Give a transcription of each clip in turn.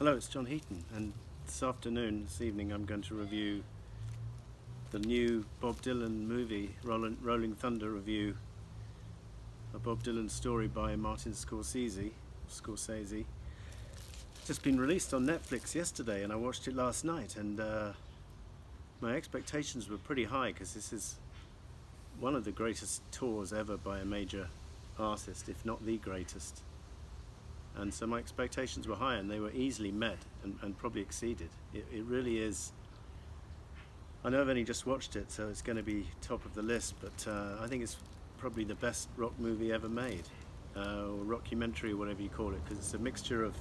Hello, it's John Heaton, and this evening, I'm going to review the new Bob Dylan movie, Rolling Thunder review, a Bob Dylan story by Martin Scorsese. It's just been released on Netflix yesterday, and I watched it last night, and my expectations were pretty high, because this is one of the greatest tours ever by a major artist, if not the greatest. And so my expectations were high, and they were easily met and probably exceeded. It really is. I know I've only just watched it, so it's going to be top of the list, but I think it's probably the best rock movie ever made, or rockumentary, or whatever you call it, because it's a mixture of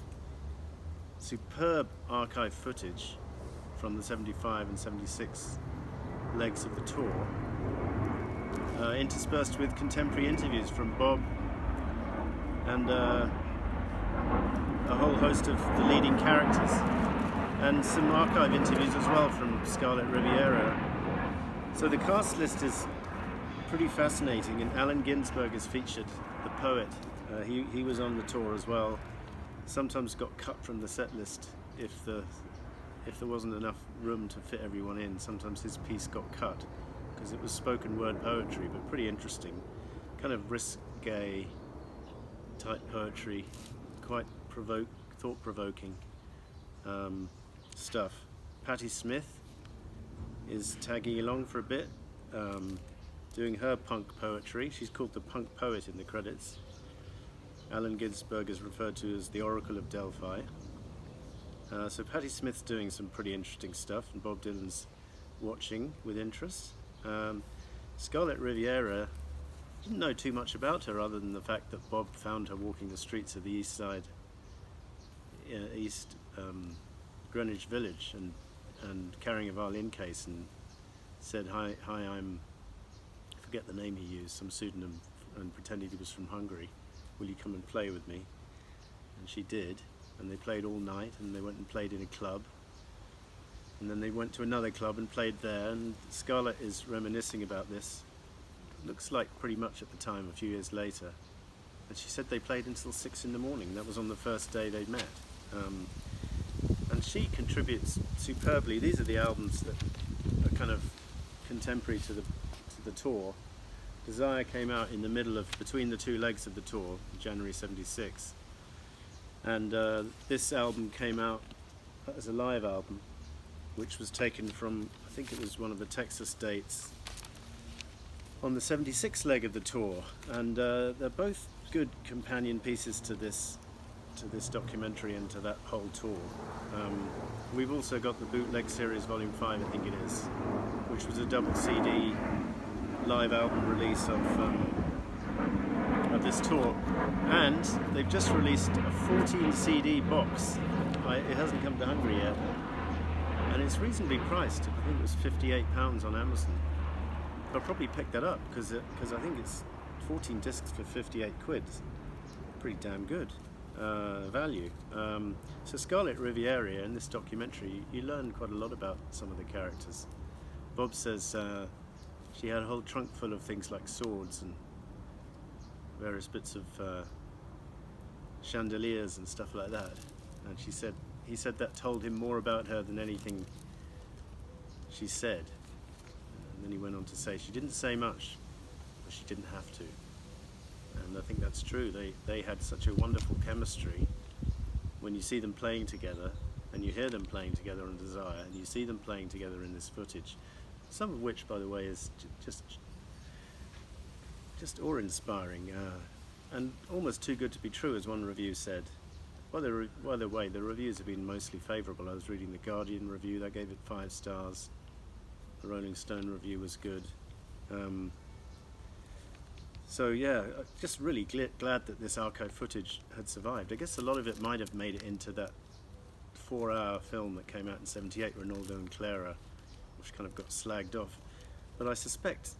superb archive footage from the 75 and 76 legs of the tour, interspersed with contemporary interviews from Bob and a whole host of the leading characters, and some archive interviews as well from Scarlett Riviera. So the cast list is pretty fascinating, and Allen Ginsberg is featured, the poet. He was on the tour as well. Sometimes got cut from the set list if there wasn't enough room to fit everyone in. Sometimes his piece got cut because it was spoken word poetry, but pretty interesting, kind of risque type poetry, quite thought-provoking stuff. Patti Smith is tagging along for a bit, doing her punk poetry. She's called the punk poet in the credits. Allen Ginsberg is referred to as the Oracle of Delphi. So Patti Smith's doing some pretty interesting stuff, and Bob Dylan's watching with interest. Scarlett Riviera, didn't know too much about her other than the fact that Bob found her walking the streets of the East Greenwich Village and carrying a violin case, and said, hi, I forget the name he used, some pseudonym, and pretended he was from Hungary. Will you come and play with me? And she did, and they played all night, and they went and played in a club, and then they went to another club and played there, and Scarlett is reminiscing about this. Looks like pretty much at the time, a few years later. And she said they played until 6 in the morning. That was on the first day they met. And she contributes superbly. These are the albums that are kind of contemporary to the tour. Desire came out in the middle of, between the two legs of the tour, January 76. And this album came out as a live album, which was taken from, I think it was one of the Texas dates, on the 76 leg of the tour, and they're both good companion pieces to this documentary and to that whole tour. We've also got the Bootleg Series Volume 5, I think it is, which was a double CD live album release of this tour, and they've just released a 14 CD box. It hasn't come to Hungary yet, and it's reasonably priced. I think it was £58 on Amazon. I'll probably pick that up because I think it's 14 discs for 58 quid. Pretty damn good value. So Scarlett Riviera, in this documentary, you learn quite a lot about some of the characters. Bob says she had a whole trunk full of things like swords and various bits of chandeliers and stuff like that. And he said that told him more about her than anything she said. And then he went on to say she didn't say much, but she didn't have to. And I think that's true. They had such a wonderful chemistry. When you see them playing together, and you hear them playing together on Desire, and you see them playing together in this footage, some of which, by the way, is just awe-inspiring, and almost too good to be true, as one review said. By the way, the reviews have been mostly favourable. I was reading the Guardian review, that gave it 5 stars. The Rolling Stone review was good. So yeah, just really glad that this archive footage had survived. I guess a lot of it might have made it into that 4-hour film that came out in 78, Ronaldo and Clara, which kind of got slagged off. But I suspect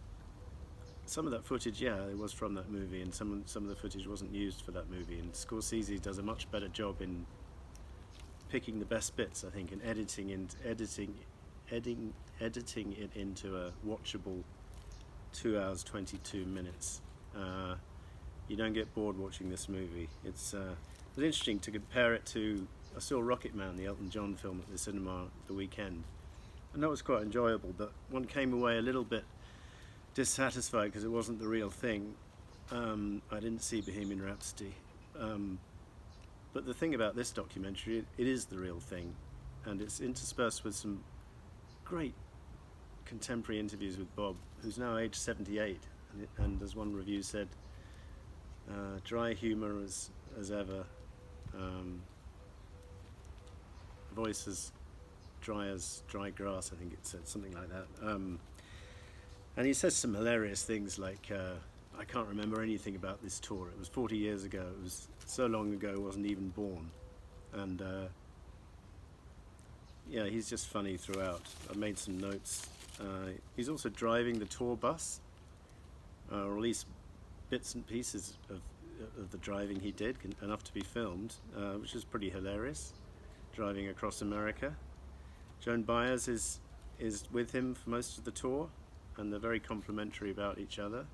some of that footage, it was from that movie, and some of the footage wasn't used for that movie. And Scorsese does a much better job in picking the best bits, I think, and editing it into a watchable 2 hours 22 minutes. You don't get bored watching this movie. It's interesting to compare it to I saw Rocket Man, the Elton John film, at the cinema the weekend, and that was quite enjoyable, but one came away a little bit dissatisfied because it wasn't the real thing. I didn't see Bohemian Rhapsody, but the thing about this documentary, it is the real thing, and it's interspersed with some great contemporary interviews with Bob, who's now aged 78, and as one review said, dry humour as ever, voice as dry grass, I think it said, something like that. And he says some hilarious things like, I can't remember anything about this tour. It was 40 years ago. It was so long ago I wasn't even born. And yeah, he's just funny throughout. I made some notes. He's also driving the tour bus, or at least bits and pieces of the driving he did, enough to be filmed, which is pretty hilarious, driving across America. Joan Baez is with him for most of the tour, and they're very complimentary about each other.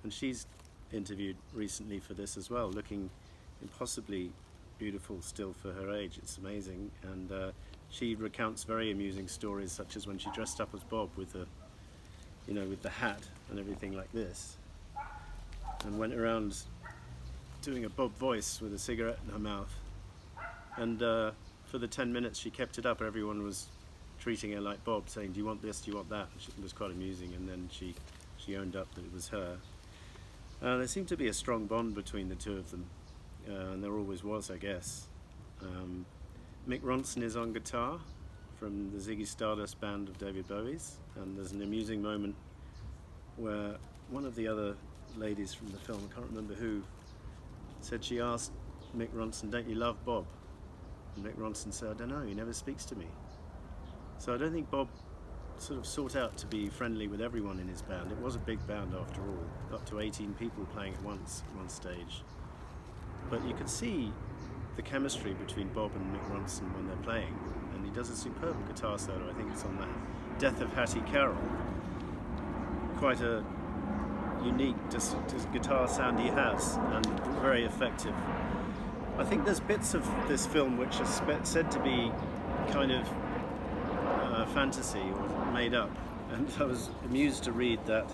And she's interviewed recently for this as well, looking impossibly beautiful still for her age. It's amazing. And she recounts very amusing stories, such as when she dressed up as Bob with the hat and everything like this, and went around doing a Bob voice with a cigarette in her mouth. And for the 10 minutes she kept it up, everyone was treating her like Bob, saying, "Do you want this? Do you want that?" It was quite amusing. And then she owned up that it was her. There seemed to be a strong bond between the two of them, and there always was, I guess. Mick Ronson is on guitar from the Ziggy Stardust band of David Bowie's, and there's an amusing moment where one of the other ladies from the film, I can't remember who, said she asked Mick Ronson, "Don't you love Bob?" And Mick Ronson said, "I don't know, he never speaks to me." So I don't think Bob sort of sought out to be friendly with everyone in his band. It was a big band after all, up to 18 people playing at once at one stage. But you could see the chemistry between Bob and Mick Ronson when they're playing, and he does a superb guitar solo. I think it's on that Death of Hattie Carroll. Quite a unique guitar sound he has, and very effective. I think there's bits of this film which are said to be kind of fantasy or made up, and I was amused to read that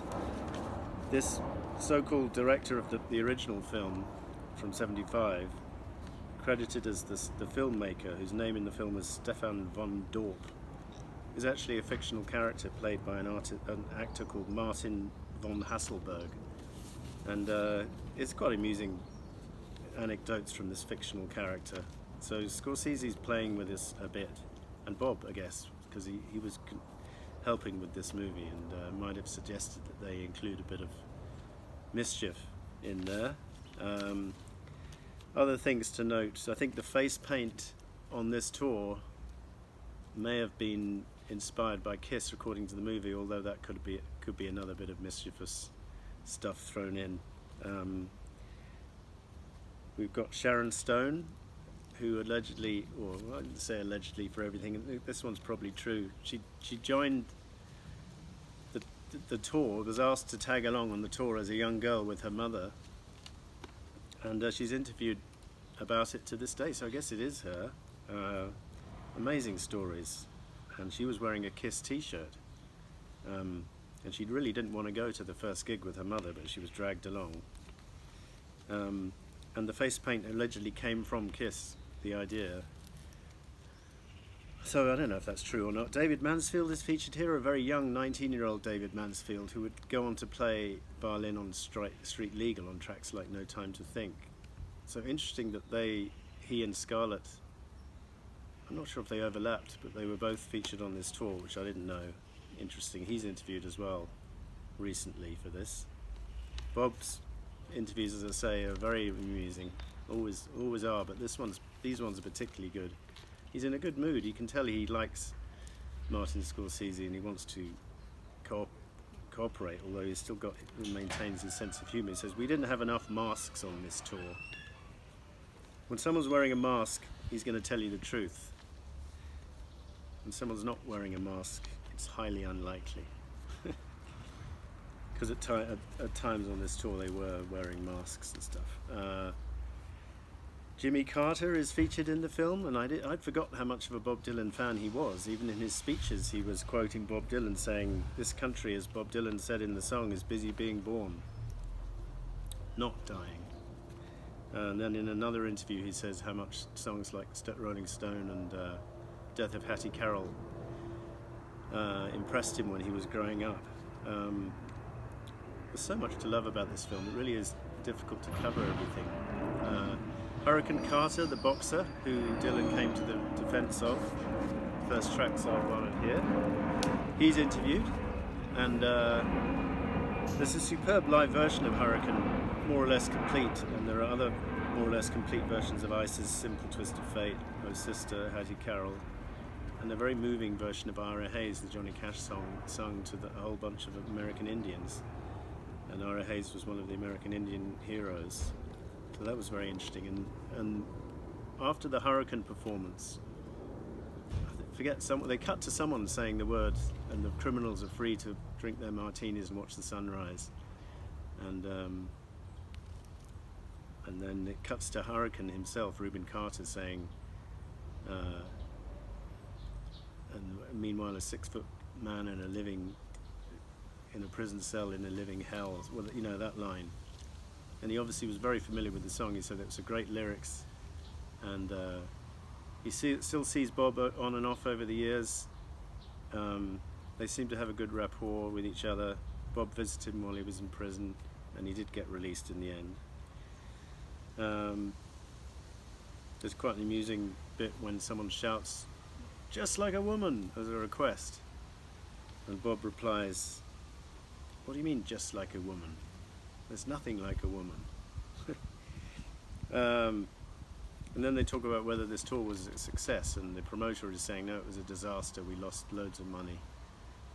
this so-called director of the original film from '75, credited as the filmmaker, whose name in the film is Stefan von Dorp, is actually a fictional character played by an actor called Martin von Hasselberg. And it's quite amusing anecdotes from this fictional character. So Scorsese's playing with this a bit, and Bob, I guess, because he was helping with this movie, and might have suggested that they include a bit of mischief in there. Other things to note, I think the face paint on this tour may have been inspired by Kiss, according to the movie, although that could be another bit of mischievous stuff thrown in. We've got Sharon Stone, who allegedly, or I didn't say allegedly for everything, this one's probably true, she joined the tour, was asked to tag along on the tour as a young girl with her mother, and she's interviewed about it to this day, so I guess it is her. Amazing stories. And she was wearing a Kiss t-shirt, and she really didn't want to go to the first gig with her mother, but she was dragged along. And the face paint allegedly came from Kiss, the idea. So I don't know if that's true or not. David Mansfield is featured here, a very young 19-year-old David Mansfield, who would go on to play violin on Street Legal on tracks like No Time to Think. So interesting that he and Scarlett, I'm not sure if they overlapped, but they were both featured on this tour, which I didn't know. Interesting. He's interviewed as well recently for this. Bob's interviews, as I say, are very amusing. Always are, but these ones are particularly good. He's in a good mood. You can tell he likes Martin Scorsese and he wants to cooperate, although he maintains his sense of humour. He says, "We didn't have enough masks on this tour." When someone's wearing a mask, he's going to tell you the truth. When someone's not wearing a mask, it's highly unlikely. Because at times on this tour they were wearing masks and stuff. Jimmy Carter is featured in the film, and I'd forgotten how much of a Bob Dylan fan he was. Even in his speeches, he was quoting Bob Dylan, saying, "This country, as Bob Dylan said in the song, is busy being born, not dying." And then in another interview, he says how much songs like Rolling Stone and Death of Hattie Carroll impressed him when he was growing up. There's so much to love about this film. It really is difficult to cover everything. Hurricane Carter, the boxer, who Dylan came to the defense of, first tracks are on it here. He's interviewed, and there's a superb live version of Hurricane, more or less complete, and there are other more or less complete versions of Ice's Simple Twist of Fate, Oh Sister, Hattie Carroll, and a very moving version of Ira Hayes, the Johnny Cash song, sung to a whole bunch of American Indians. And Ira Hayes was one of the American Indian heroes. So that was very interesting. And after the Hurricane performance, they cut to someone saying the words, "And the criminals are free to drink their martinis and watch the sunrise." And then it cuts to Hurricane himself, Reuben Carter, saying, and meanwhile a 6-foot man in a prison cell in a living hell. Well, you know that line. And he obviously was very familiar with the song. He said it was a great lyrics, and he still sees Bob on and off over the years. They seem to have a good rapport with each other. Bob visited him while he was in prison, and he did get released in the end. There's quite an amusing bit when someone shouts, "Just like a woman," as a request, and Bob replies, "What do you mean, just like a woman? There's nothing like a woman." And then they talk about whether this tour was a success, and the promoter is saying, "No, it was a disaster, we lost loads of money."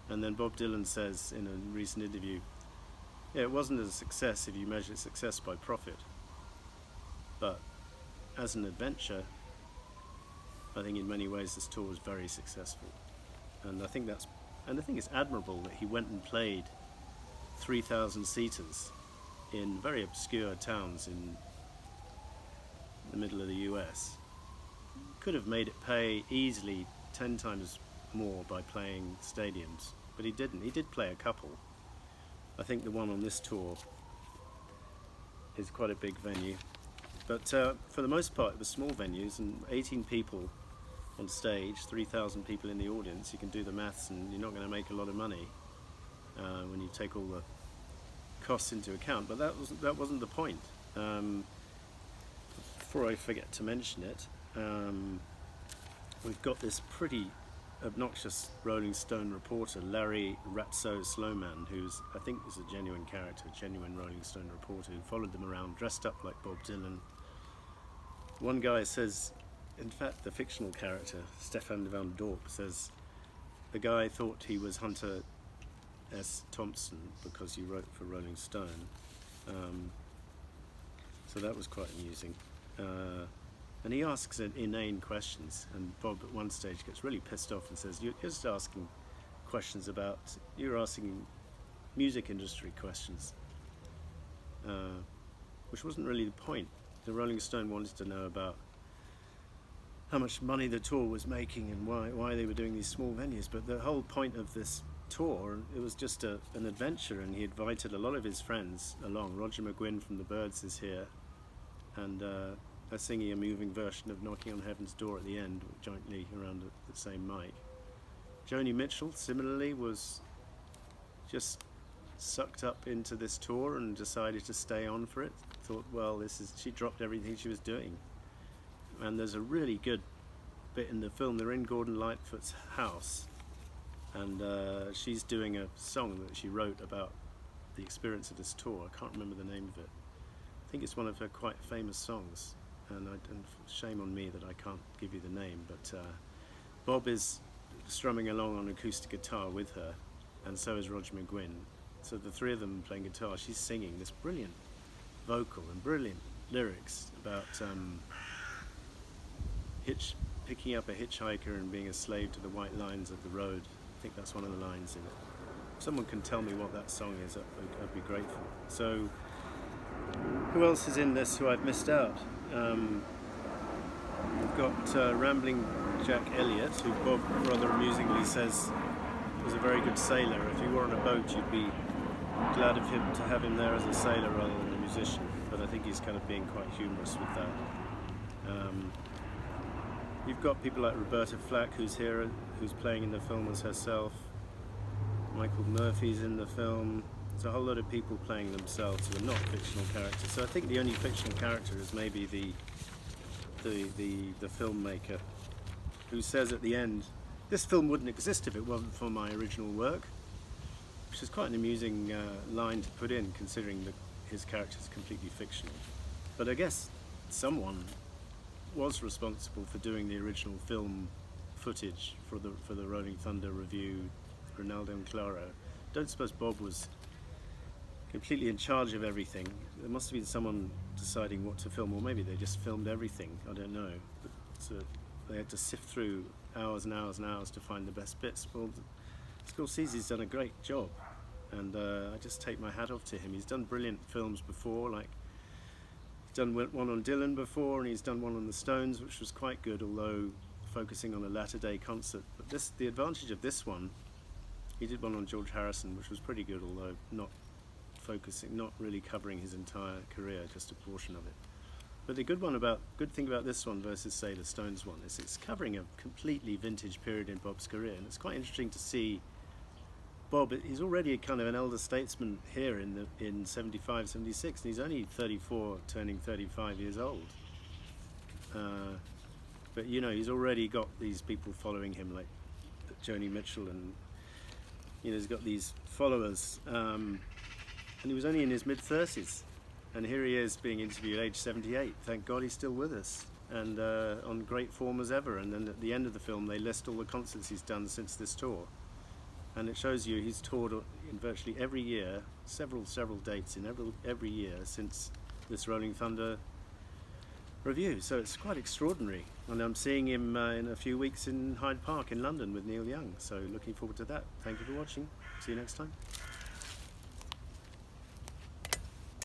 And then Bob Dylan says in a recent interview, "Yeah, it wasn't a success if you measure success by profit. But as an adventure, I think in many ways this tour was very successful." And I think it's admirable that he went and played 3,000 seaters in very obscure towns in the middle of the US. Could have made it pay easily 10 times more by playing stadiums, but he didn't. He did play a couple. I think the one on this tour is quite a big venue, but for the most part it was small venues, and 18 people on stage, 3,000 people in the audience. You can do the maths, and you're not going to make a lot of money when you take all the costs into account. But that wasn't the point. Before I forget to mention it, we've got this pretty obnoxious Rolling Stone reporter, Larry Ratso Slowman, who's, I think, is a genuine character, a genuine Rolling Stone reporter who followed them around dressed up like Bob Dylan. One guy says, in fact, the fictional character, Stefan van Dorp, says the guy thought he was Hunter S. Thompson because he wrote for Rolling Stone. So that was quite amusing. And he asks inane questions, and Bob at one stage gets really pissed off and says, "You're just asking questions you're asking music industry questions," which wasn't really the point. The Rolling Stone wanted to know about how much money the tour was making and why they were doing these small venues, but the whole point of this tour, it was just an adventure, and he invited a lot of his friends along. Roger McGuinn from the Byrds is here, and they're singing a moving version of Knocking on Heaven's Door at the end, jointly around the same mic. Joni Mitchell, similarly, was just sucked up into this tour and decided to stay on for it. Thought, well, she dropped everything she was doing. And there's a really good bit in the film. They're in Gordon Lightfoot's house, and she's doing a song that she wrote about the experience of this tour. I can't remember the name of it. I think it's one of her quite famous songs, and shame on me that I can't give you the name, but Bob is strumming along on acoustic guitar with her, and so is Roger McGuinn. So the three of them playing guitar. She's singing this brilliant vocal and brilliant lyrics about picking up a hitchhiker and being a slave to the white lines of the road. I think that's one of the lines in it. If someone can tell me what that song is, I'd be grateful. So who else is in this who I've missed out? We've got Rambling Jack Elliott, who Bob rather amusingly says was a very good sailor. If you were on a boat, you'd be glad of him to have him there as a sailor rather than a musician. But I think he's kind of being quite humorous with that. You've got people like Roberta Flack, who's here, who's playing in the film as herself. Michael Murphy's in the film. There's a whole lot of people playing themselves who are not fictional characters. So I think the only fictional character is maybe the filmmaker, who says at the end, "This film wouldn't exist if it wasn't for my original work," which is quite an amusing line to put in, considering that his character is completely fictional. But I guess someone was responsible for doing the original film footage for the Rolling Thunder Revue, Ronaldo and Claro. Don't suppose Bob was completely in charge of everything. There must have been someone deciding what to film, or maybe they just filmed everything, I don't know. But so they had to sift through hours and hours and hours to find the best bits. Well, Scorsese's done a great job, and I just take my hat off to him. He's done brilliant films before, like he's done one on Dylan before, and he's done one on the Stones, which was quite good, although focusing on a latter-day concert. But the advantage of this one, he did one on George Harrison, which was pretty good, although not really covering his entire career, just a portion of it. But the good thing about this one versus, say, the Stones one is it's covering a completely vintage period in Bob's career, and it's quite interesting to see Bob. He's already kind of an elder statesman here in 75, 76, and he's only 34, turning 35 years old. But you know, he's already got these people following him, like Joni Mitchell, and you know, he's got these followers. And he was only in his mid-30s, and here he is being interviewed at age 78. Thank God he's still with us, and on great form as ever. And then at the end of the film, they list all the concerts he's done since this tour, and it shows you he's toured in virtually every year, several dates in every year since this Rolling Thunder Revue. So it's quite extraordinary, and I'm seeing him in a few weeks in Hyde Park in London with Neil Young. So looking forward to that. Thank you for watching. See you next time.